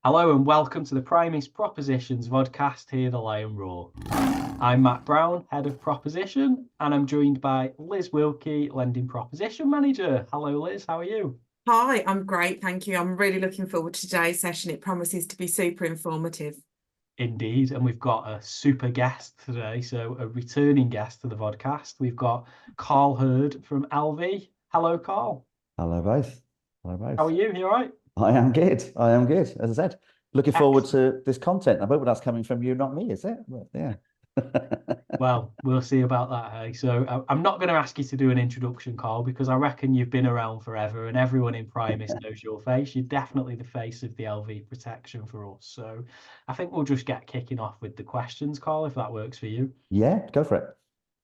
Hello and welcome to the Primis Propositions vodcast here, the Lion Roar. I'm Matt Brown, Head of Proposition, and I'm joined by Liz Wilkie, Lending Proposition Manager. Hello, Liz, how are you? Hi, I'm great, thank you. I'm really looking forward to today's session. It promises to be super informative. Indeed, and we've got a super guest today, so a returning guest to the vodcast. We've got Carl Hurd from LV. Hello, Carl. Hello both. Hello How are both. you? You all right? I am good. I am good. As I said, looking forward Excellent. to this content. I hope that's coming from you, not me, is it? But, yeah. Well, we'll see about that, hey? So I'm not going to ask you to do an introduction, Carl, because I reckon you've been around forever and everyone in Primis knows your face. You're definitely the face of the LV protection for us. So I think we'll just get kicking off with the questions, Carl, if that works for you. Yeah, go for it.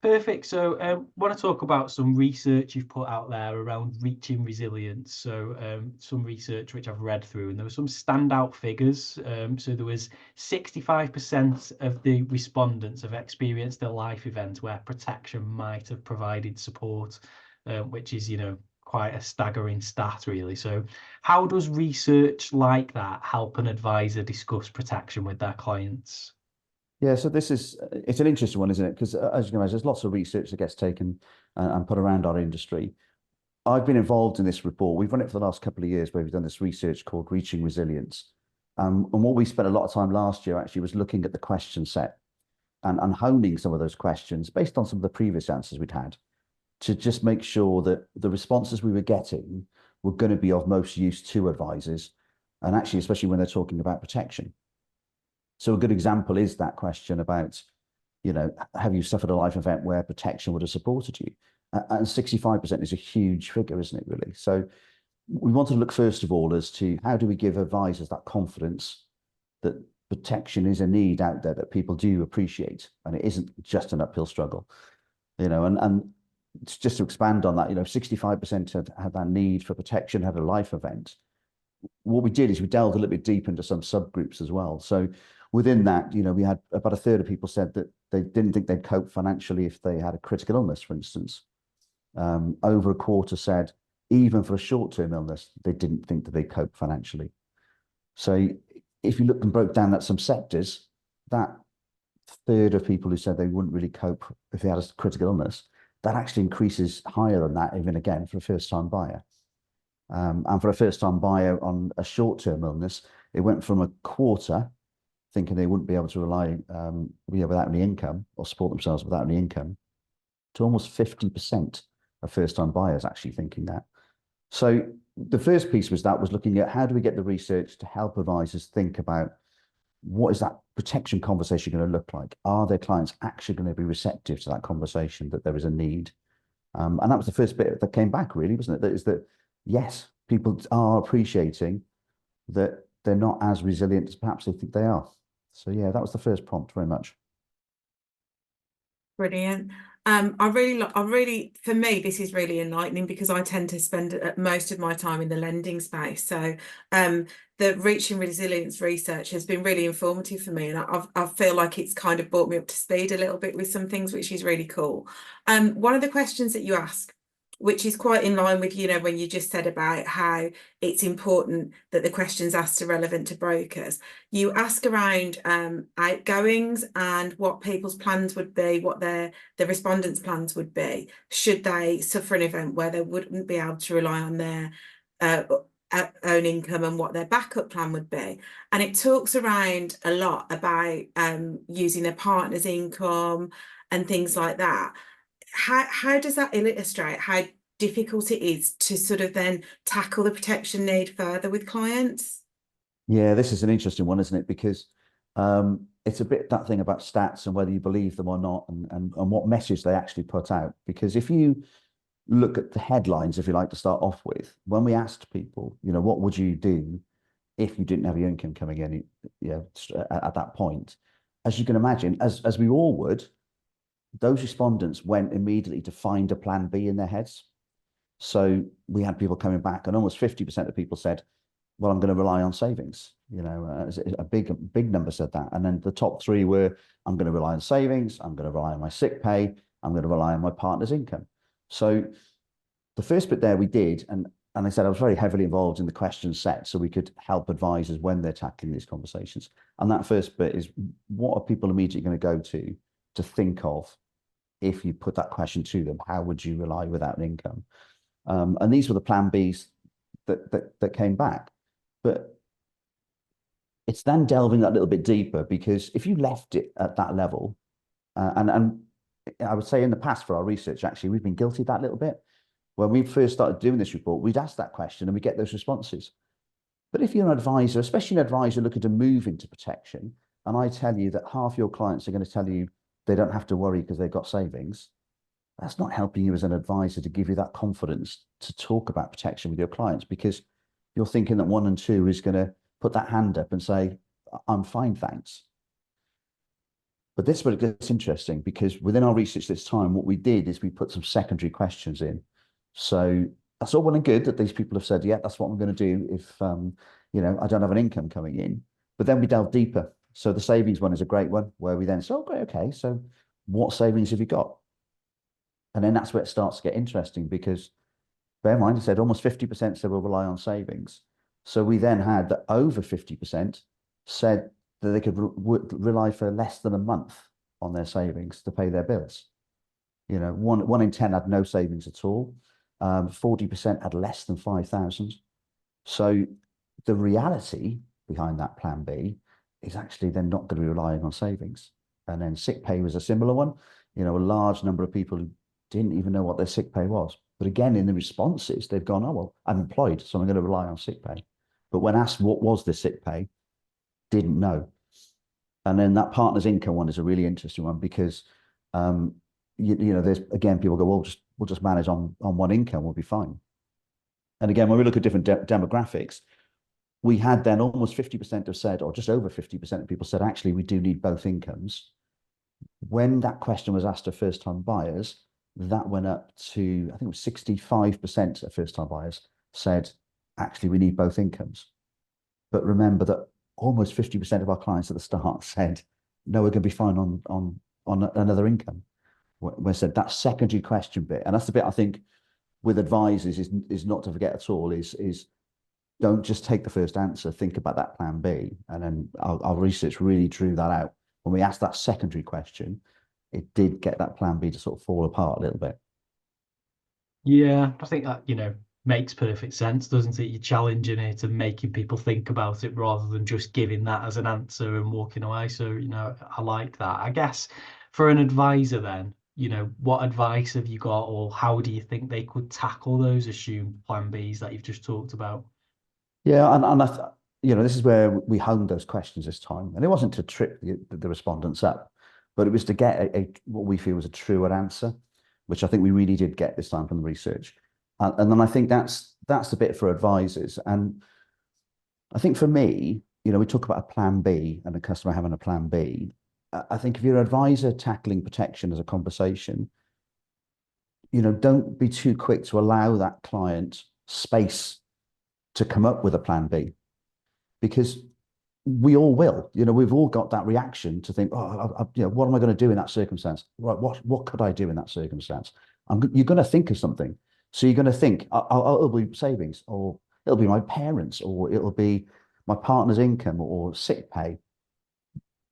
Perfect. So want to talk about some research you've put out there around reaching resilience. So some research which I've read through, and there were some standout figures. So there was 65% of the respondents have experienced a life event where protection might have provided support, which is, quite a staggering stat, really. So how does research like that help an advisor discuss protection with their clients? Yeah, so it's an interesting one, isn't it? Because as you can imagine, there's lots of research that gets taken and put around our industry. I've been involved in this report. We've run it for the last couple of years where we've done this research called Reaching Resilience. And what we spent a lot of time last year actually was looking at the question set and honing some of those questions based on some of the previous answers we'd had to just make sure that the responses we were getting were going to be of most use to advisors, and actually, especially when they're talking about protection. So a good example is that question about, have you suffered a life event where protection would have supported you? And 65% is a huge figure, isn't it, really? So we want to look first of all as to how do we give advisors that confidence that protection is a need out there that people do appreciate, and it isn't just an uphill struggle, and just to expand on that, 65% had that need for protection, had a life event. What we did is we delved a little bit deep into some subgroups as well. So within that, we had about a third of people said that they didn't think they'd cope financially if they had a critical illness, for instance. Over a quarter said even for a short-term illness, they didn't think that they'd cope financially. So if you looked and broke down that some sectors, that third of people who said they wouldn't really cope if they had a critical illness, that actually increases higher than that, even again, for a first-time buyer. And for a first-time buyer on a short-term illness, it went from a quarter thinking they wouldn't be able to rely without any income or support themselves without any income to almost 50% of first-time buyers actually thinking that. So the first piece was looking at how do we get the research to help advisors think about what is that protection conversation going to look like? Are their clients actually going to be receptive to that conversation, that there is a need? And that was the first bit that came back, really, wasn't it? That is that, yes, people are appreciating that they're not as resilient as perhaps they think they are. So, yeah, that was the first prompt, very much. Brilliant. For me, this is really enlightening because I tend to spend most of my time in the lending space. So the Reaching Resilience research has been really informative for me, and I feel like it's kind of brought me up to speed a little bit with some things, which is really cool. One of the questions that you ask, which is quite in line with, when you just said about how it's important that the questions asked are relevant to brokers. You ask around outgoings and what people's plans would be, what the respondents' plans would be, should they suffer an event where they wouldn't be able to rely on their own income, and what their backup plan would be. And it talks around a lot about using a partner's income and things like that. How does that illustrate how difficult it is to sort of then tackle the protection need further with clients? Yeah, this is an interesting one, isn't it? Because it's a bit that thing about stats and whether you believe them or not, and what message they actually put out. Because if you look at the headlines, if you like to start off with, when we asked people, what would you do if you didn't have your income coming in, at that point, as you can imagine, as we all would, those respondents went immediately to find a plan B in their heads. So we had people coming back, and almost 50% of people said, well, I'm going to rely on savings. A big number said that. And then the top three were, I'm going to rely on savings, I'm going to rely on my sick pay, I'm going to rely on my partner's income. So the first bit there we did, and and I said I was very heavily involved in the question set so we could help advisors when they're tackling these conversations. And that first bit is, what are people immediately going to go to think of if you put that question to them? How would you rely without an income? And these were the plan Bs that came back. But it's then delving that little bit deeper, because if you left it at that level, and I would say in the past for our research, actually, we've been guilty of that little bit. When we first started doing this report, we'd ask that question and we get those responses. But if you're an advisor, especially an advisor looking to move into protection, and I tell you that half your clients are going to tell you they don't have to worry because they've got savings, that's not helping you as an advisor to give you that confidence to talk about protection with your clients, because you're thinking that 1 and 2 is going to put that hand up and say, I'm fine, thanks. But this is where it gets interesting, because within our research this time, what we did is we put some secondary questions in. So that's all well and good that these people have said, yeah, that's what I'm going to do if, I don't have an income coming in. But then we delve deeper. So the savings one is a great one, where we then say, oh, great, okay, so what savings have you got? And then that's where it starts to get interesting, because bear in mind, I said almost 50% said we'll rely on savings. So we then had that over 50% said that they could rely for less than a month on their savings to pay their bills. One in 10 had no savings at all. 40% had less than 5,000. So the reality behind that plan B is actually they're not going to be relying on savings. And then sick pay was a similar one. A large number of people who didn't even know what their sick pay was. But again, in the responses, they've gone, oh, well, I'm employed, so I'm going to rely on sick pay. But when asked what was the sick pay, didn't know. And then that partner's income one is a really interesting one, because there's, again, people go, well, we'll just manage on one income, we'll be fine. And again, when we look at different demographics, we had then almost 50% have said, or just over 50% of people said, actually, we do need both incomes. When that question was asked to first-time buyers, that went up to, I think it was 65% of first-time buyers said, actually, we need both incomes. But remember that almost 50% of our clients at the start said, no, we're going to be fine on another income. We said that secondary question bit, and that's the bit I think with advisors is not to forget at all, is don't just take the first answer, think about that plan B. And then our research really drew that out. When we asked that secondary question, it did get that plan B to sort of fall apart a little bit. Yeah, I think that, makes perfect sense, doesn't it? You're challenging it and making people think about it rather than just giving that as an answer and walking away. So, I like that. I guess for an advisor then, what advice have you got, or how do you think they could tackle those assumed plan Bs that you've just talked about? Yeah, and this is where we honed those questions this time. And it wasn't to trip the respondents up, but it was to get what we feel was a truer answer, which I think we really did get this time from the research. And then I think that's the bit for advisors. And I think for me, we talk about a plan B and a customer having a plan B. I think if you're an advisor tackling protection as a conversation, don't be too quick to allow that client space to come up with a plan B, because we all will. We've all got that reaction to think, oh, what am I going to do in that circumstance? Right, what could I do in that circumstance? You're going to think of something. So you're going to think, it'll be savings, or it'll be my parents, or it'll be my partner's income, or sick pay.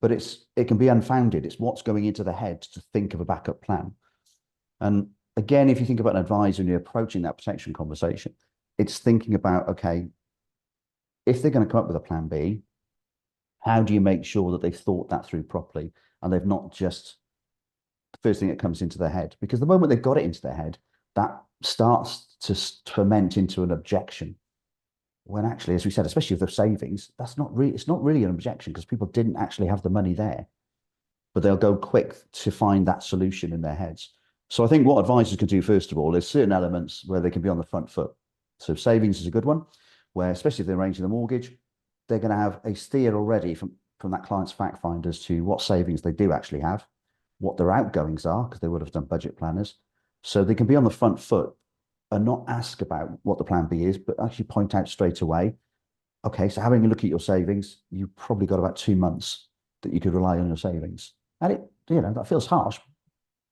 But it can be unfounded. It's what's going into the head to think of a backup plan. And again, if you think about an advisor and you're approaching that protection conversation, it's thinking about, okay, if they're going to come up with a plan B, how do you make sure that they've thought that through properly and they've not just the first thing that comes into their head? Because the moment they've got it into their head, that starts to ferment into an objection. When actually, as we said, especially with the savings, it's not really an objection, because people didn't actually have the money there, but they'll go quick to find that solution in their heads. So I think what advisors could do, first of all, is certain elements where they can be on the front foot. So savings is a good one, where especially if they're arranging the mortgage, they're going to have a steer already from that client's fact find as to what savings they do actually have, what their outgoings are, because they would have done budget planners. So they can be on the front foot and not ask about what the plan B is, but actually point out straight away, okay, so having a look at your savings, you've probably got about 2 months that you could rely on your savings. And that feels harsh,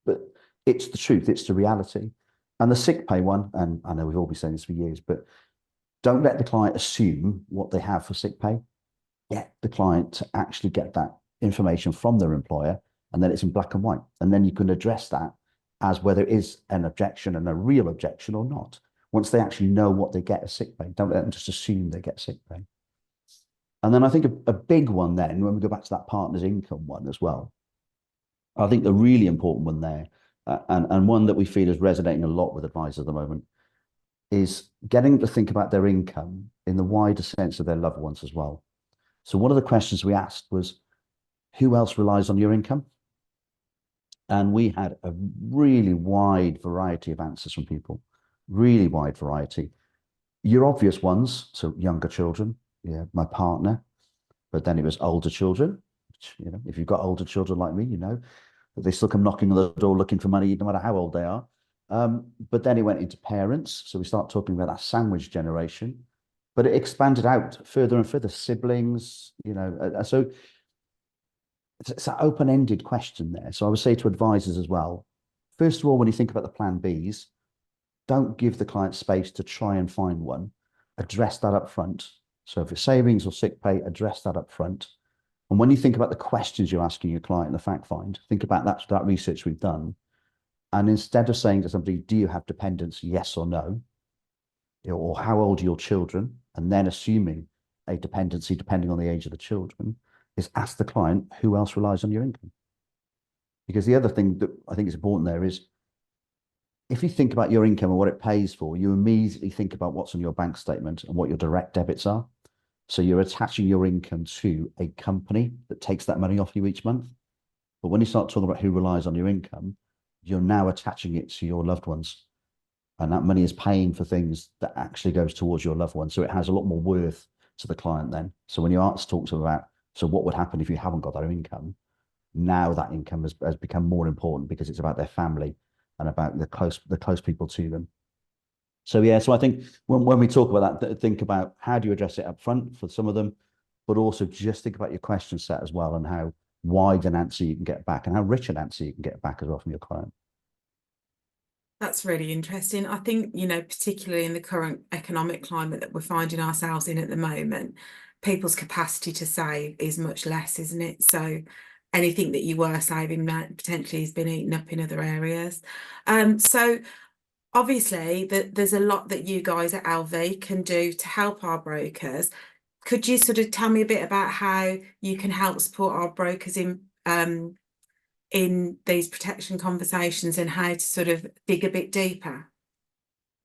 but it's the truth, it's the reality. And the sick pay one, and I know we've all been saying this for years, but don't let the client assume what they have for sick pay. Get the client to actually get that information from their employer, and then it's in black and white. And then you can address that as whether it is an objection and a real objection or not. Once they actually know what they get as sick pay, don't let them just assume they get sick pay. And then I think a big one then, when we go back to that partner's income one as well, I think the really important one there, and one that we feel is resonating a lot with advisors at the moment, is getting to think about their income in the wider sense of their loved ones as well. So one of the questions we asked was, who else relies on your income? And we had a really wide variety of answers from people, really wide variety. Your obvious ones, so younger children, yeah, my partner, but then it was older children, which, you know, if you've got older children like me, you know, that they still come knocking on the door looking for money, no matter how old they are. But then it went into parents. So we start talking about that sandwich generation, but it expanded out further and further, siblings, you know. So it's an open-ended question there. So I would say to advisors as well, first of all, when you think about the plan Bs, don't give the client space to try and find one. Address that up front. So if it's savings or sick pay, address that up front. And when you think about the questions you're asking your client in the fact find, think about that research we've done. And instead of saying to somebody, do you have dependents, yes or no, or how old are your children, and then assuming a dependency depending on the age of the children, is ask the client, who else relies on your income? Because the other thing that I think is important there is, if you think about your income and what it pays for, you immediately think about what's on your bank statement and what your direct debits are. So you're attaching your income to a company that takes that money off you each month. But when you start talking about who relies on your income, you're now attaching it to your loved ones. And that money is paying for things that actually goes towards your loved ones. So it has a lot more worth to the client then. So when you ask talk to them about, so what would happen if you haven't got that income? Now that income has become more important because it's about their family and about the close people to them. So yeah, so I think when we talk about that, think about how do you address it up front for some of them, but also just think about your question set as well and how wide an answer you can get back and how rich an answer you can get back as well from your client. That's really interesting. I think, you know, particularly in the current economic climate that we're finding ourselves in at the moment, people's capacity to save is much less, isn't it? So anything that you were saving potentially has been eaten up in other areas. So obviously there's a lot that you guys at LV can do to help our brokers. Could you sort of tell me a bit about how you can help support our brokers in these protection conversations and how to sort of dig a bit deeper?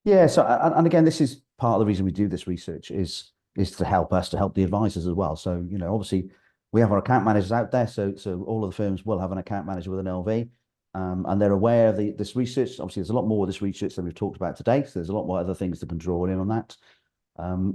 Yeah, so and again, this is part of the reason we do this research is to help us to help the advisors as well. So, you know, obviously we have our account managers out there, so all of the firms will have an account manager with an LV, and they're aware of this research. Obviously, there's a lot more of this research than we've talked about today, so there's a lot more other things that can draw in on that.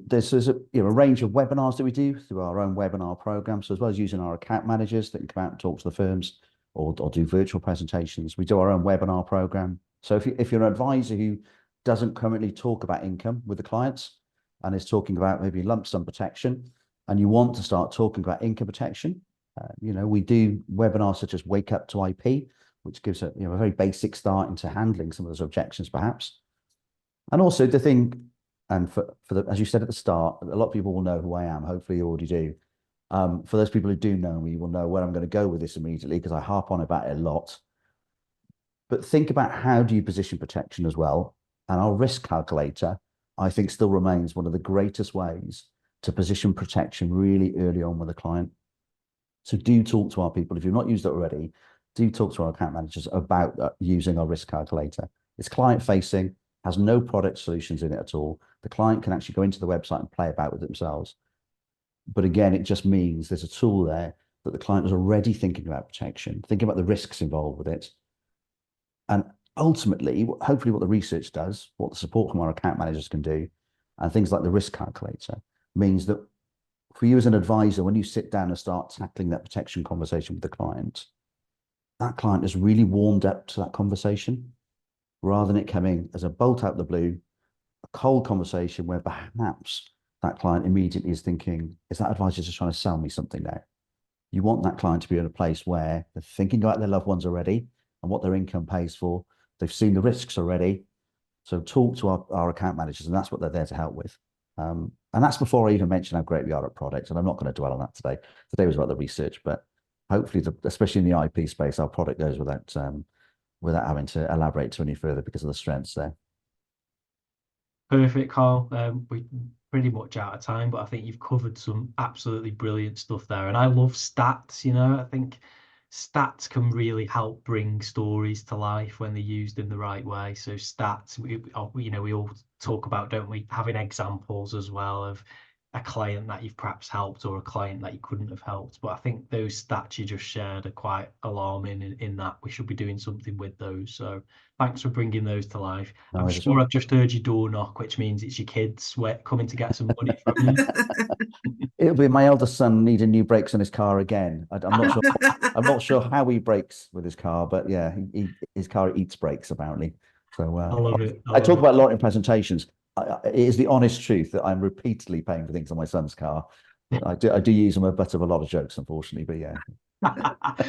There's a range of webinars that we do through our own webinar program. So as well as using our account managers that can come out and talk to the firms or do virtual presentations, we do our own webinar program. So if you're an advisor who doesn't currently talk about income with the clients and is talking about maybe lump sum protection, and you want to start talking about income protection, you know, we do webinars such as Wake Up to IP, which gives a very basic start into handling some of those objections, perhaps. And also the thing, and for the, as you said at the start, a lot of people will know who I am. Hopefully you already do. For those people who do know me, will know where I'm going to go with this immediately because I harp on about it a lot. But think about how do you position protection as well. And our risk calculator, I think, still remains one of the greatest ways to position protection really early on with a client. So do talk to our people. If you've not used it already, do talk to our account managers about using our risk calculator. It's client facing, has no product solutions in it at all. The client can actually go into the website and play about with it themselves. But again, it just means there's a tool there that the client is already thinking about protection, thinking about the risks involved with it. And ultimately, hopefully what the research does, what the support from our account managers can do, and things like the risk calculator, means that for you as an advisor, when you sit down and start tackling that protection conversation with the client, that client is really warmed up to that conversation, rather than it coming as a bolt out the blue, a cold conversation where perhaps that client immediately is thinking, is that advisor just trying to sell me something now? You want that client to be in a place where they're thinking about their loved ones already and what their income pays for. They've seen the risks already. So talk to our account managers, and that's what they're there to help with. And that's before I even mention how great we are at products. And I'm not going to dwell on that today. Today was about the research, but hopefully, especially in the IP space, our product goes without having to elaborate to any further because of the strengths there. Perfect, Carl. We're pretty much out of time, but I think you've covered some absolutely brilliant stuff there. And I love stats, you know, I think stats can really help bring stories to life when they're used in the right way. So stats, you know, we all talk about, don't we, having examples as well of a client that you've perhaps helped or a client that you couldn't have helped. But I think those stats you just shared are quite alarming in that we should be doing something with those. So thanks for bringing those to life. I'm sure I've just heard your door knock, which means it's your kids coming to get some money from you. It'll be my eldest son needing new brakes on his car again. I'm not sure. I'm not sure how he brakes with his car, but yeah, his car eats brakes apparently. So I love it. I talk about a lot in presentations. It is the honest truth that I'm repeatedly paying for things on my son's car. I do use them a butt of a lot of jokes, unfortunately, but yeah.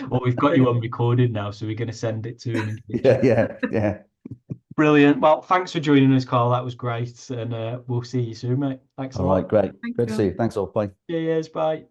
Well, we've got you on recording now, so we're going to send it to him. Yeah. Brilliant. Well, thanks for joining us, Carl. That was great, and we'll see you soon, mate. Thanks a All lot. right, great. Thank Good to you. see you. Thanks all. Bye. Cheers. Bye.